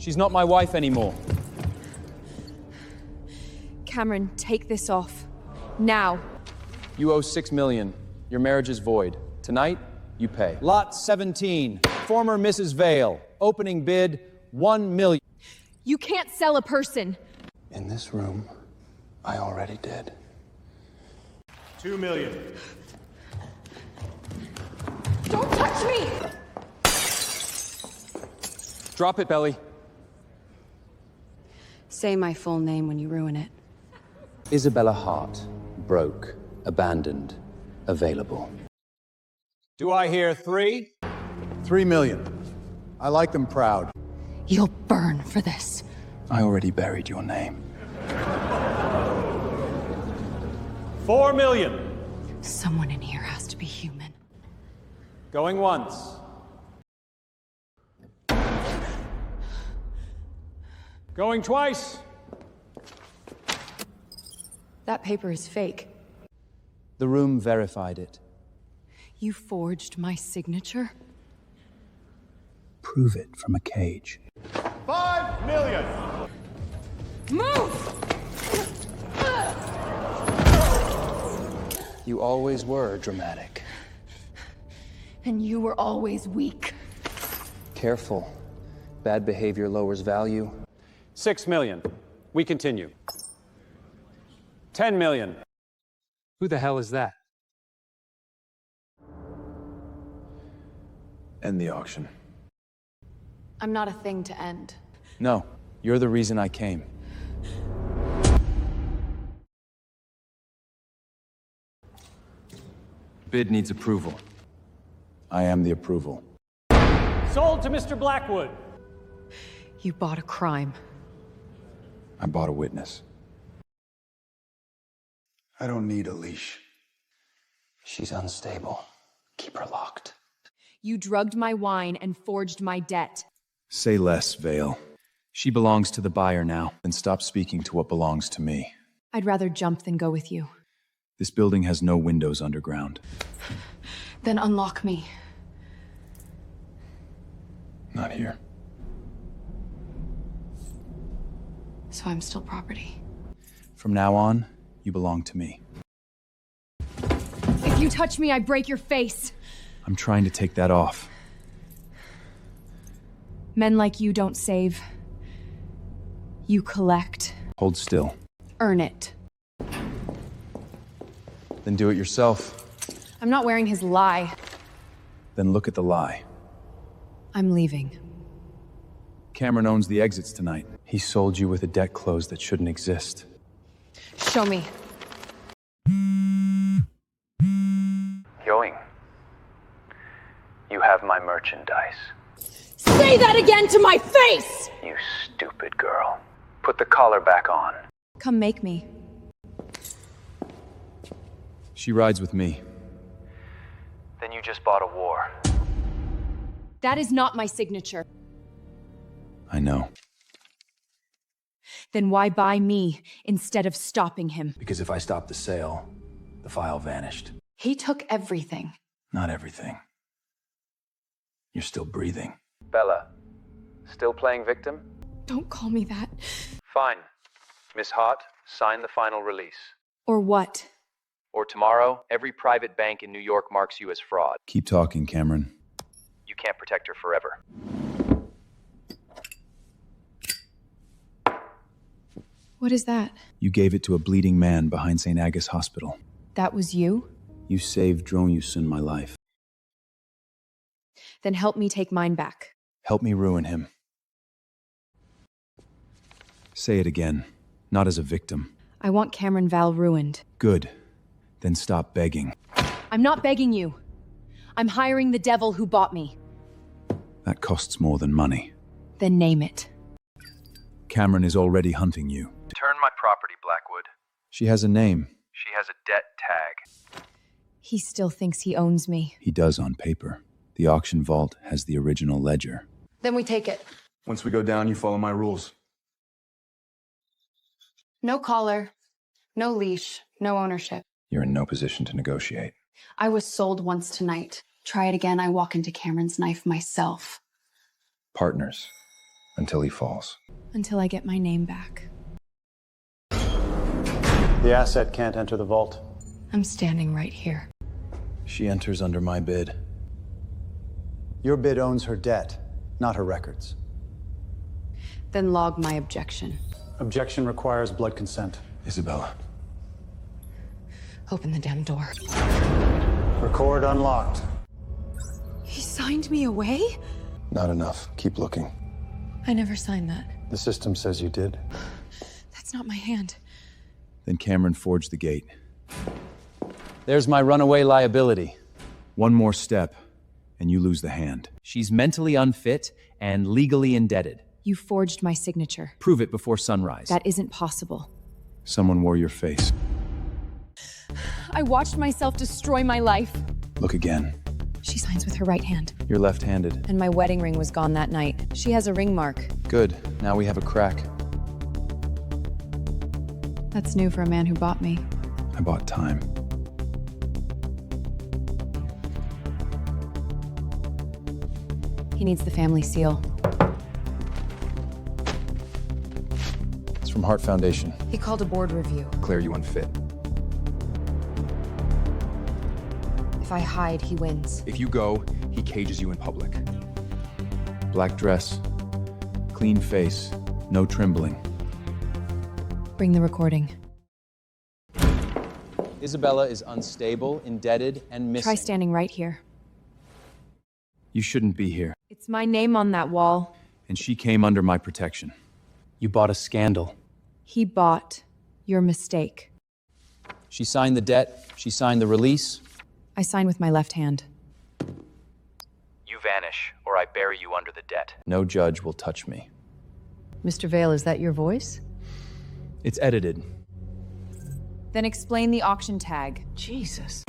She's not my wife anymore. Cameron, take this off. Now. You owe $6 million. Your marriage is void. Tonight, you pay. Lot 17, former Mrs. Vale. Opening bid, $1 million. You can't sell a person. In this room, I already did. $2 million. Don't touch me! Drop it, Belly. Say my full name when you ruin it. Isabella Hart. Broke. Abandoned. Available. Do I hear 3? $3 million. I like them proud. You'll burn for this. I already buried your name. $4 million. Someone in here has to be human. Going once. Going twice. That paper is fake. The room verified it. You forged my signature? Prove it from a cage. $5 million. Move! You always were dramatic. And you were always weak. Careful. Bad behavior lowers value. $6 million. We continue. $10 million. Who the hell is that? End the auction. I'm not a thing to end. No, you're the reason I came. Bid needs approval. I am the approval. Sold to Mr. Blackwood. You bought a crime. I bought a witness. I don't need a leash. She's unstable. Keep her locked. You drugged my wine and forged my debt. Say less, Vale. She belongs to the buyer now. Then stop speaking to what belongs to me. I'd rather jump than go with you. This building has no windows underground. Then unlock me. Not here. So I'm still property. From now on, you belong to me. If you touch me, I break your face. I'm trying to take that off. Men like you don't save. You collect. Hold still. Earn it. Then do it yourself. I'm not wearing his lie. Then look at the lie. I'm leaving. Cameron owns the exits tonight. He sold you with a debt closed that shouldn't exist. Show me. Going. You have my merchandise. Say that again to my face! You stupid girl. Put the collar back on. Come make me. She rides with me. Then you just bought a war. That is not my signature. I know. Then why buy me instead of stopping him? Because if I stopped the sale, the file vanished. He took everything. Not everything. You're still breathing. Bella, still playing victim? Don't call me that. Fine. Miss Hart, sign the final release. Or what? Or tomorrow, every private bank in New York marks you as fraud. Keep talking, Cameron. You can't protect her forever. What is that? You gave it to a bleeding man behind St. Agus Hospital. That was you? You saved Dronyuson my life. Then help me take mine back. Help me ruin him. Say it again. Not as a victim. I want Cameron Val ruined. Good. Then stop begging. I'm not begging you. I'm hiring the devil who bought me. That costs more than money. Then name it. Cameron is already hunting you. Return my property, Blackwood. She has a name. She has a debt tag. He still thinks he owns me. He does on paper. The auction vault has the original ledger. Then we take it. Once we go down, you follow my rules. No collar, no leash, no ownership. You're in no position to negotiate. I was sold once tonight. Try it again, I walk into Cameron's knife myself. Partners. until he falls. Until I get my name back. The asset can't enter the vault. I'm standing right here. She enters under my bid. Your bid owns her debt, not her records. Then log my objection. Objection requires blood consent. Isabella. Open the damn door. Record unlocked. He signed me away? Not enough. Keep looking. I never signed that. The system says you did. That's not my hand. Then Cameron forged the gate. There's my runaway liability. One more step, and you lose the hand. She's mentally unfit and legally indebted. You forged my signature. Prove it before sunrise. That isn't possible. Someone wore your face. I watched myself destroy my life. Look again. She signs with her right hand. You're left-handed. And my wedding ring was gone that night. She has a ring mark. Good. Now we have a crack. That's new for a man who bought me. I bought time. He needs the family seal. It's from Heart Foundation. He called a board review. Declare you unfit. If I hide, he wins. If you go, he cages you in public. Black dress. Clean face. No trembling. Bring the recording. Isabella is unstable, indebted, and missing. Try standing right here. You shouldn't be here. It's my name on that wall. And she came under my protection. You bought a scandal. He bought your mistake. She signed the debt. She signed the release. I sign with my left hand. You vanish, or I bury you under the debt. No judge will touch me. Mr. Vale, is that your voice? It's edited. Then explain the auction tag. Jesus.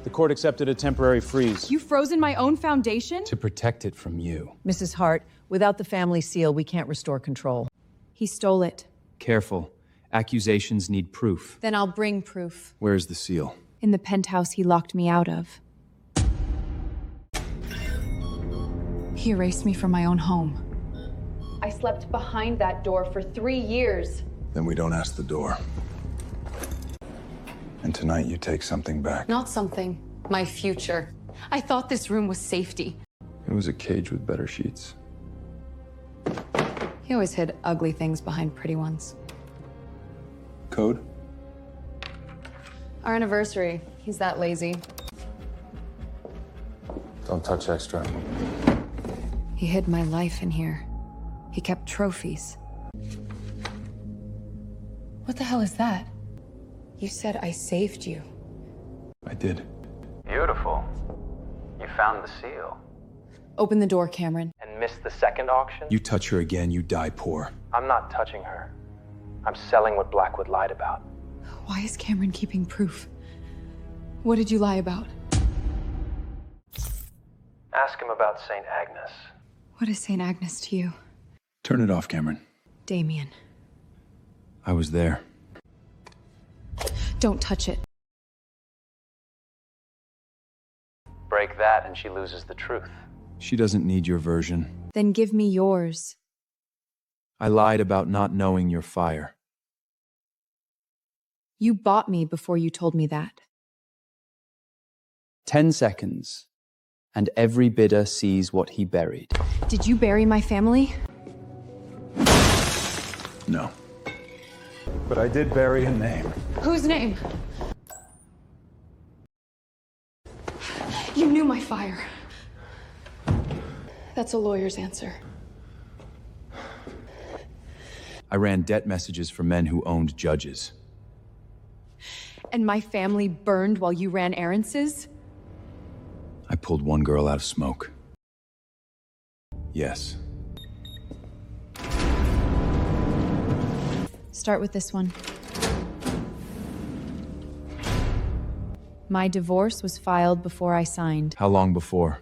The court accepted a temporary freeze. You frozen my own foundation? To protect it from you. Mrs. Hart, without the family seal, we can't restore control. He stole it. Careful. Accusations need proof. Then I'll bring proof. Where's the seal? In the penthouse he locked me out of. He erased me from my own home. I slept behind that door for 3 years. Then we don't ask the door. And tonight you take something back. Not something. My future. I thought this room was safety. It was a cage with better sheets. He always hid ugly things behind pretty ones. Code? Our anniversary. He's that lazy. Don't touch extra. He hid my life in here. He kept trophies. What the hell is that? You said I saved you. I did. Beautiful. You found the seal. Open the door, Cameron. And missed the second auction? You touch her again, you die poor. I'm not touching her. I'm selling what Blackwood lied about. Why is Cameron keeping proof? What did you lie about? Ask him about St. Agnes. What is St. Agnes to you? Turn it off, Cameron. Damien. I was there. Don't touch it. Break that and she loses the truth. She doesn't need your version. Then give me yours. I lied about not knowing your fire. You bought me before you told me that. 10 seconds, and every bidder sees what he buried. Did you bury my family? No. But I did bury a name. Whose name? You knew my fire. That's a lawyer's answer. I ran debt messages for men who owned judges. And my family burned while you ran errands? I pulled one girl out of smoke. Yes. Start with this one. My divorce was filed before I signed. How long before?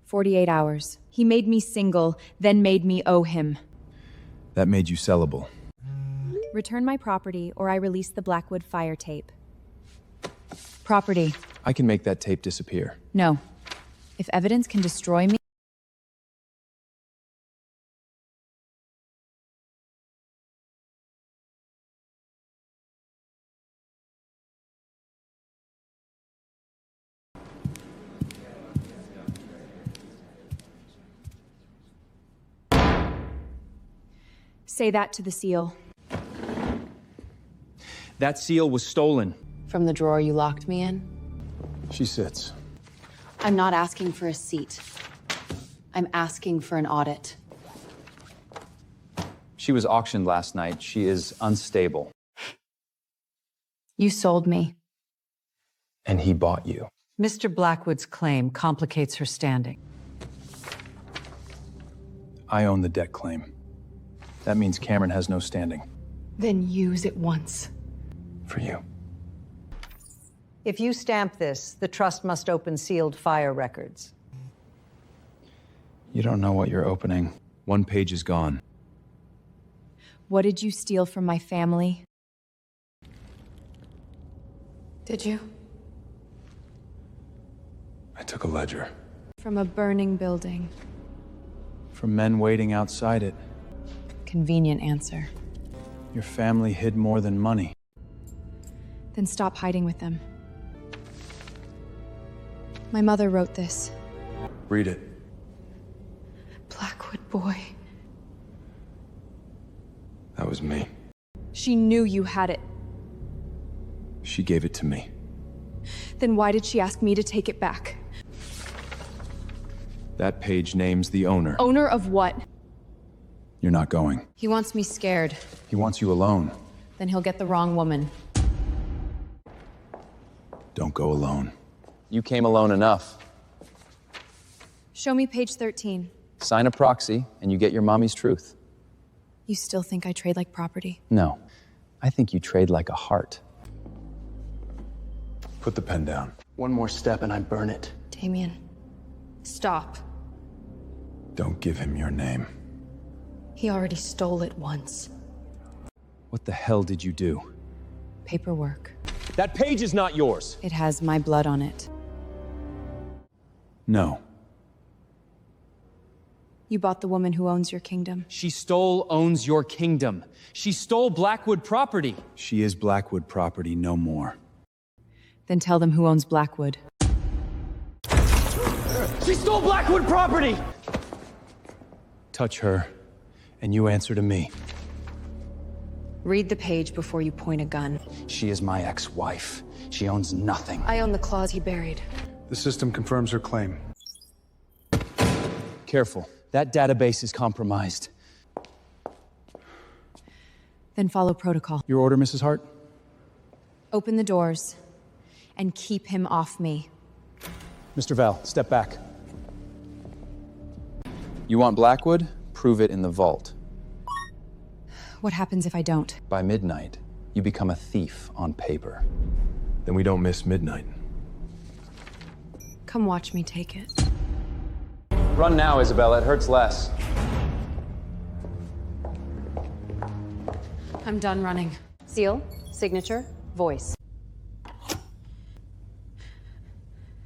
48 hours. He made me single, then made me owe him. That made you sellable. Return my property or I release the Blackwood fire tape. Property. I can make that tape disappear. No. If evidence can destroy me, Say that to the seal. That seal was stolen. From the drawer you locked me in? She sits. I'm not asking for a seat. I'm asking for an audit. She was auctioned last night. She is unstable. You sold me. And he bought you. Mr. Blackwood's claim complicates her standing. I own the debt claim. That means Cameron has no standing. Then use it once. For you. If you stamp this, the trust must open sealed fire records. You don't know what you're opening. One page is gone. What did you steal from my family? Did you? I took a ledger. From a burning building. From men waiting outside it. Convenient answer. Your family hid more than money. Then stop hiding with them. My mother wrote this. Read it. Blackwood boy. That was me. She knew you had it. She gave it to me. Then why did she ask me to take it back? That page names the owner. Owner of what? You're not going. He wants me scared. He wants you alone. Then he'll get the wrong woman. Don't go alone. You came alone enough. Show me page 13. Sign a proxy, and you get your mommy's truth. You still think I trade like property? No. I think you trade like a heart. Put the pen down. One more step and I burn it. Damien, stop. Don't give him your name. He already stole it once. What the hell did you do? Paperwork. That page is not yours. It has my blood on it. No. You bought the woman who owns your kingdom. She stole, owns your kingdom. She stole Blackwood property. She is Blackwood property, no more. Then tell them who owns Blackwood. She stole Blackwood property! Touch her, and you answer to me. Read the page before you point a gun. She is my ex-wife. She owns nothing. I own the claws he buried. The system confirms her claim. Careful. That database is compromised. Then follow protocol. Your order, Mrs. Hart? Open the doors and keep him off me. Mr. Val, step back. You want Blackwood? Prove it in the vault. What happens if I don't? By midnight, you become a thief on paper. Then we don't miss midnight. Come watch me take it. Run now, Isabella. It hurts less. I'm done running. Seal, signature, voice.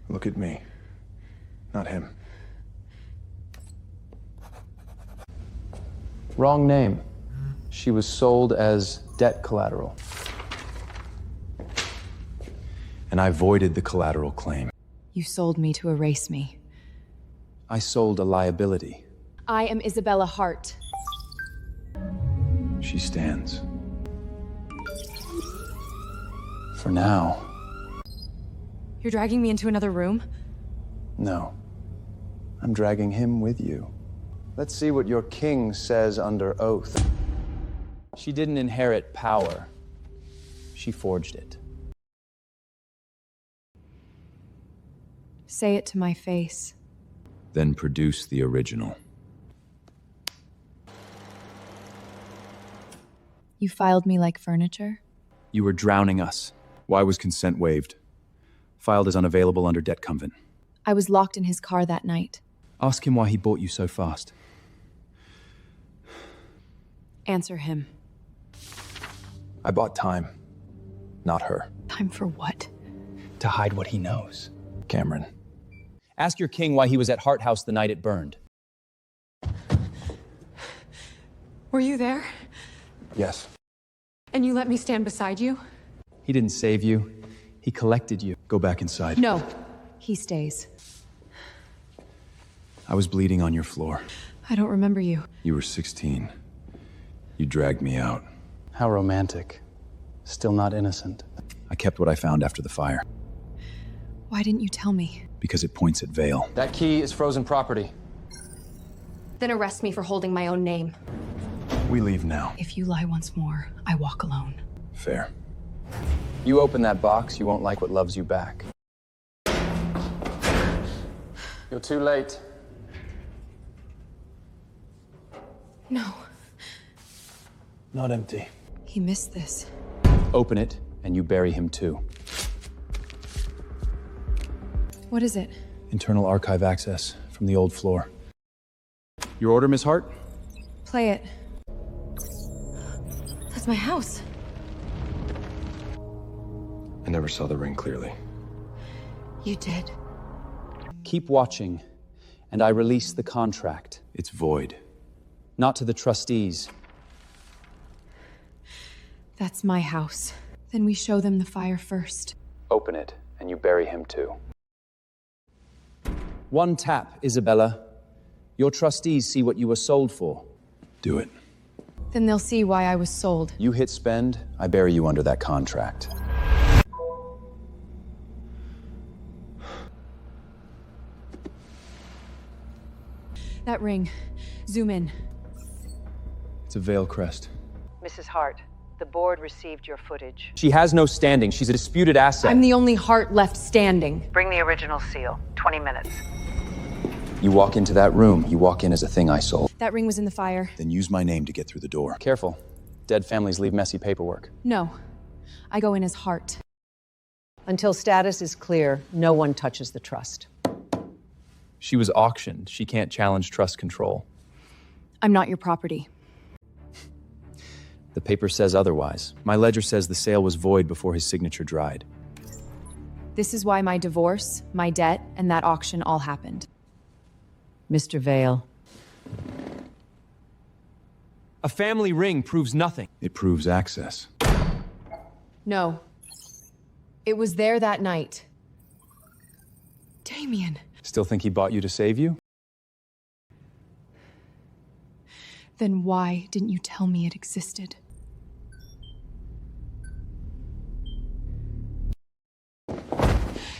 Look at me. Not him. Wrong name. She was sold as debt collateral. And I voided the collateral claim. You sold me to erase me. I sold a liability. I am Isabella Hart. She stands. For now, You're dragging me into another room? no. I'm dragging him with you. Let's see what your king says under oath. She didn't inherit power. She forged it. Say it to my face. Then produce the original. You filed me like furniture? You were drowning us. Why was consent waived? Filed as unavailable under debt convent. I was locked in his car that night. Ask him why he bought you so fast. Answer him. I bought time, not her. Time for what? To hide what he knows. Cameron. Ask your king why he was at Hart House the night it burned. Were you there? Yes. And you let me stand beside you? He didn't save you. He collected you. Go back inside. No. He stays. I was bleeding on your floor. I don't remember you. You were 16. You dragged me out. How romantic. Still not innocent. I kept what I found after the fire. Why didn't you tell me? Because it points at Vale. That key is frozen property. Then arrest me for holding my own name. We leave now. If you lie once more, I walk alone. Fair. You open that box, you won't like what loves you back. You're too late. No. Not empty. He missed this. Open it, and you bury him too. What is it? Internal archive access from the old floor. Your order, Miss Hart? Play it. That's my house. I never saw the ring clearly. You did. Keep watching, and I release the contract. It's void. Not to the trustees. That's my house. Then we show them the fire first. Open it, and you bury him too. One tap, Isabella. Your trustees see what you were sold for. Do it. Then they'll see why I was sold. You hit spend, I bury you under that contract. That ring. Zoom in. It's a Vale crest. Mrs. Hart, the board received your footage. She has no standing. She's a disputed asset. I'm the only heart left standing. Bring the original seal. 20 minutes. You walk into that room, you walk in as a thing I sold. That ring was in the fire. Then use my name to get through the door. Careful. Dead families leave messy paperwork. No. I go in as heart. Until status is clear, no one touches the trust. She was auctioned. She can't challenge trust control. I'm not your property. The paper says otherwise. My ledger says the sale was void before his signature dried. This is why my divorce, my debt, and that auction all happened. Mr. Vale. A family ring proves nothing. It proves access. No. It was there that night. Damien. Still think he bought you to save you? Then why didn't you tell me it existed?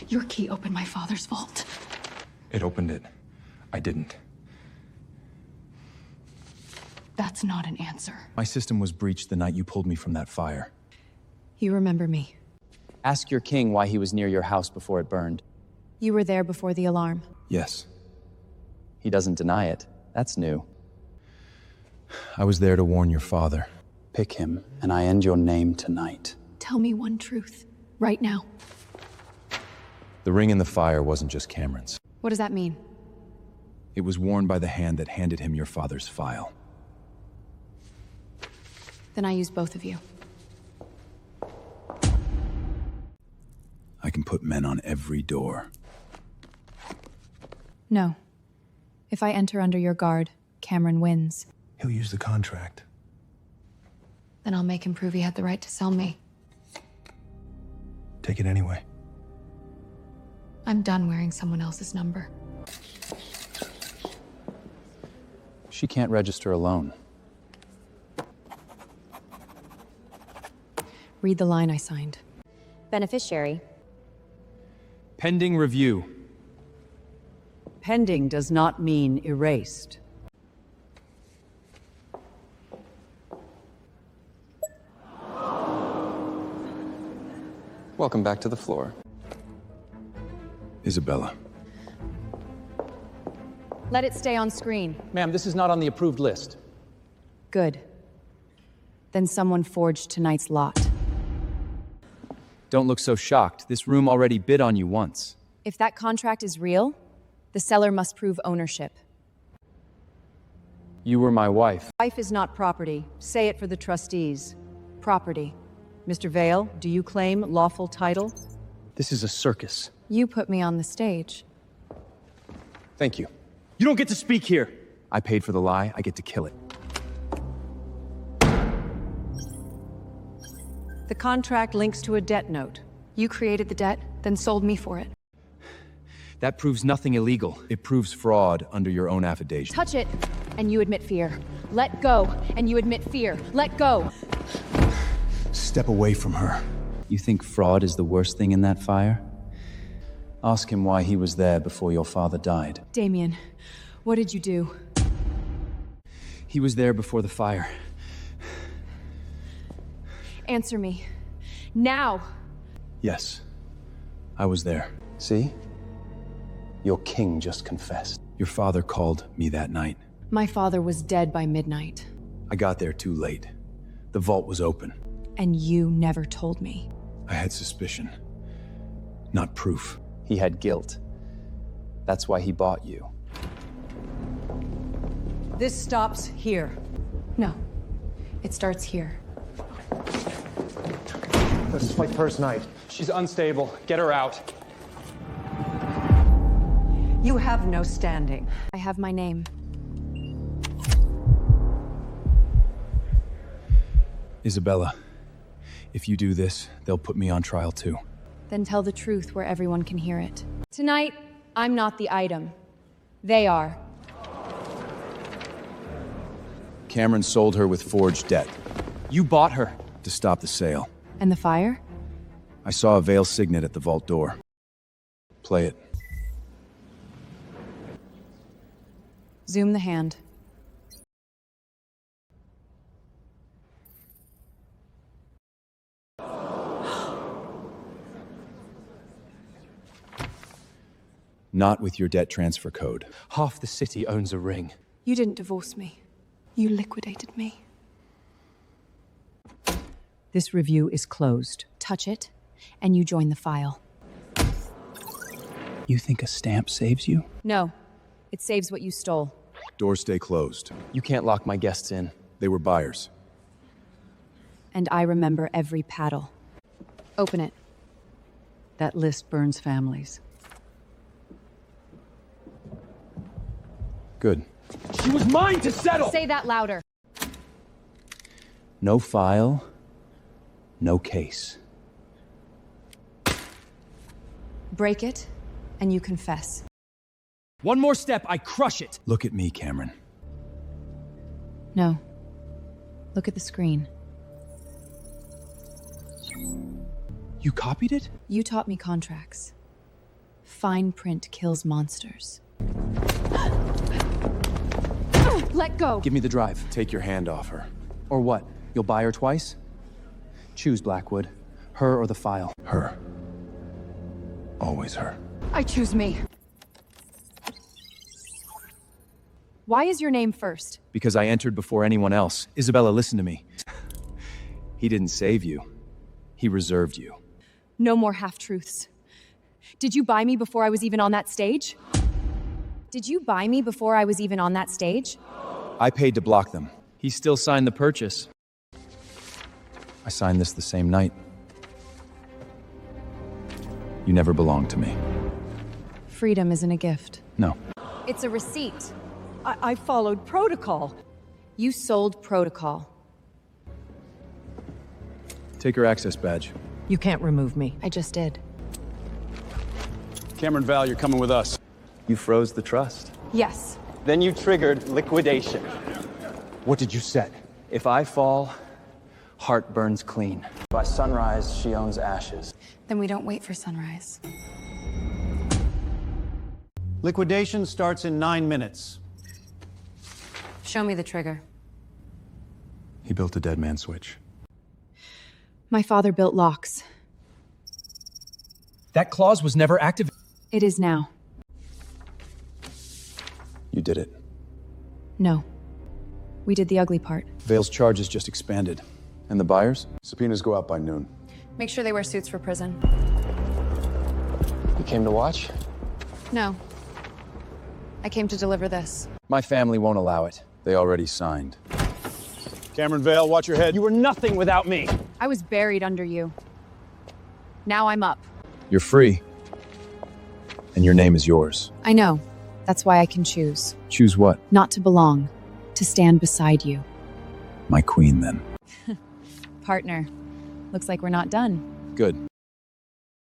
Your key opened my father's vault. It opened it. I didn't. That's not an answer. My system was breached the night you pulled me from that fire. You remember me. Ask your king why he was near your house before it burned. You were there before the alarm. Yes. He doesn't deny it. That's new. I was there to warn your father. Pick him, and I end your name tonight. Tell me one truth. Right now. The ring in the fire wasn't just Cameron's. What does that mean? It was worn by the hand that handed him your father's file. Then I use both of you. I can put men on every door. No. If I enter under your guard, Cameron wins. He'll use the contract. Then I'll make him prove he had the right to sell me. Take it anyway. I'm done wearing someone else's number. She can't register alone. Read the line I signed. Beneficiary. Pending review. Pending does not mean erased. Welcome back to the floor. Isabella. Let it stay on screen. Ma'am, this is not on the approved list. Good. Then someone forged tonight's lot. Don't look so shocked. This room already bid on you once. If that contract is real, the seller must prove ownership. You were my wife. Wife is not property. Say it for the trustees. Property. Mr. Vale, do you claim lawful title? This is a circus. You put me on the stage. Thank you. You don't get to speak here. I paid for the lie. I get to kill it. The contract links to a debt note. You created the debt, then sold me for it. That proves nothing illegal. It proves fraud under your own affidavit. Touch it, and you admit fear. Let go, and you admit fear. Let go. Step away from her. You think fraud is the worst thing in that fire? Ask him why he was there before your father died. Damien, what did you do? He was there before the fire. Answer me. Now! Yes, I was there. See? Your king just confessed. Your father called me that night. My father was dead by midnight. I got there too late. The vault was open. And you never told me. I had suspicion, not proof. He had guilt. That's why he bought you. This stops here. No. It starts here. This is my first night. She's unstable. Get her out. You have no standing. I have my name. Isabella, if you do this, they'll put me on trial too. Then tell the truth where everyone can hear it. Tonight, I'm not the item. They are. Cameron sold her with forged debt You bought her. to stop the sale. And the fire? I saw a veil signet at the vault door. Play it. Zoom the hand. Not with your debt transfer code. Half the city owns a ring. You didn't divorce me. You liquidated me. This review is closed. Touch it, and you join the file. You think a stamp saves you? No. It saves what you stole. Doors stay closed. You can't lock my guests in. They were buyers. And I remember every paddle. Open it. That list burns families. Good. She was mine to settle! Say that louder. No file, no case. Break it, and you confess. One more step, I crush it! Look at me, Cameron. No. Look at the screen. You copied it? You taught me contracts. Fine print kills monsters. Let go! Give me the drive. Take your hand off her. Or what? You'll buy her twice? Choose, Blackwood. Her or the file. Her. Always her. I choose me. Why is your name first? Because I entered before anyone else. Isabella, listen to me. He didn't save you. He reserved you. No more half-truths. Did you buy me before I was even on that stage? Did you buy me before I was even on that stage? I paid to block them. He still signed the purchase. I signed this the same night. You never belonged to me. Freedom isn't a gift. No. It's a receipt. I followed protocol. You sold protocol. Take her access badge. You can't remove me. I just did. Cameron Val, you're coming with us. You froze the trust. Yes. Then you triggered liquidation. What did you set? If I fall, heart burns clean. By sunrise, she owns ashes. Then we don't wait for sunrise. Liquidation starts in 9 minutes. Show me the trigger. He built a dead man switch. My father built locks. That clause was never activated. It is now. You did it. No. We did the ugly part. Vale's charges just expanded. And the buyers? Subpoenas go out by noon. Make sure they wear suits for prison. You came to watch? No. I came to deliver this. My family won't allow it. They already signed. Cameron Vale, watch your head. You were nothing without me. I was buried under you. Now I'm up. You're free. And your name is yours. I know. That's why I can choose. Choose what? Not to belong. To stand beside you. My queen, then. Partner. Looks like we're not done. Good.